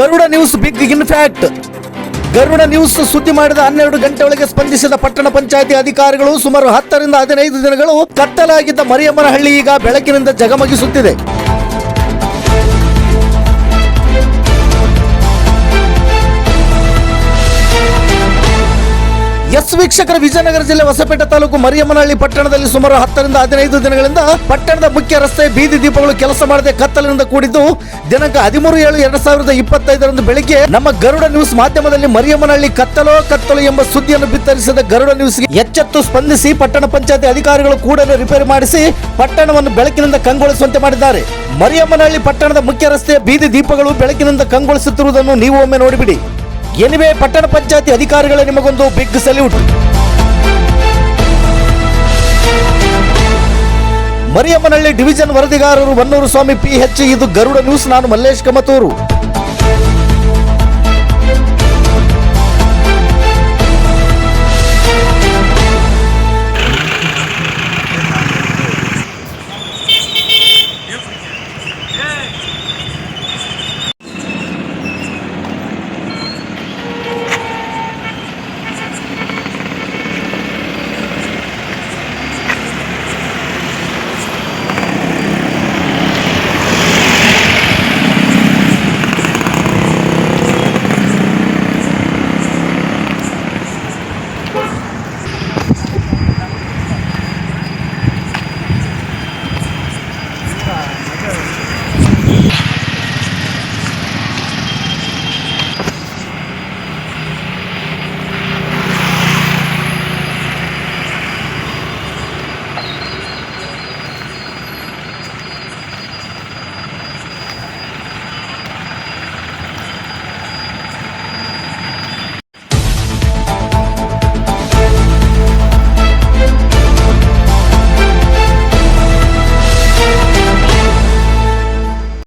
Garuda news big impact. Garuda news ಸುದ್ದಿ ಮಾಡಿದ 12 ಗಂಟೆ ಒಳಗೆ ಸ್ಪಂದಿಸಿದ ಪಟ್ಟಣ ಪಂಚಾಯತಿ ಅಧಿಕಾರಿಗಳು ಸುಮಾರು 10 ರಿಂದ 15 ದಿನಗಳು ಕತ್ತಲಾಗಿದ್ದ ಮರಿಯಮ್ಮನಹಳ್ಳಿ ಈಗ ಬೆಳಕಿನಿಂದ ಜಗಮಗಿಸುತ್ತಿದೆ. ಎಸ್ ವೀಕ್ಷಕರ, ವಿಜಯನಗರ ಜಿಲ್ಲೆ ಹೊಸಪೇಟೆ ತಾಲೂಕು ಮರಿಯಮ್ಮನಹಳ್ಳಿ ಪಟ್ಟಣದಲ್ಲಿ ಸುಮಾರು 10 ರಿಂದ 15 ದಿನಗಳಿಂದ ಪಟ್ಟಣದ ಮುಖ್ಯ ರಸ್ತೆ ಬೀದಿ ದೀಪಗಳು ಕೆಲಸ ಮಾಡದೆ ಕತ್ತಲಿನಿಂದ ಕೂಡಿದ್ದು, ದಿನಾಂಕ 13/7/2025 ಬೆಳಿಗ್ಗೆ ನಮ್ಮ ಗರುಡ ನ್ಯೂಸ್ ಮಾಧ್ಯಮದಲ್ಲಿ ಮರಿಯಮ್ಮನಹಳ್ಳಿ ಕತ್ತಲು ಎಂಬ ಸುದ್ದಿಯನ್ನು ಬಿತ್ತರಿಸಿದ ಗರುಡ ನ್ಯೂಸ್ಗೆ ಎಚ್ಚೆತ್ತು ಸ್ಪಂದಿಸಿ ಪಟ್ಟಣ ಪಂಚಾಯತಿ ಅಧಿಕಾರಿಗಳು ಕೂಡಲೇ ರಿಪೇರಿ ಮಾಡಿಸಿ ಪಟ್ಟಣವನ್ನು ಬೆಳಕಿನಿಂದ ಕಂಗೊಳಿಸುವಂತೆ ಮಾಡಿದ್ದಾರೆ. ಮರಿಯಮ್ಮನಹಳ್ಳಿ ಪಟ್ಟಣದ ಮುಖ್ಯ ರಸ್ತೆಯ ಬೀದಿ ದೀಪಗಳು ಬೆಳಕಿನಿಂದ ಕಂಗೊಳಿಸುತ್ತಿರುವುದನ್ನು ನೀವು ಒಮ್ಮೆ ನೋಡಿಬಿಡಿ. ಎನಿವೆ, ಪಟ್ಟಣ ಪಂಚಾಯತಿ ಅಧಿಕಾರಿಗಳೇ ನಿಮಗೊಂದು ಬಿಗ್ ಸಲ್ಯೂಟ್. ಮರಿಯಮ್ಮನಹಳ್ಳಿ ಡಿವಿಷನ್ ವರದಿಗಾರರು ವನ್ನೂರು ಸ್ವಾಮಿ PH. ಇದು ಗರುಡ ನ್ಯೂಸ್. ನಾನು ಮಲ್ಲೇಶ್ ಕಮತೂರು.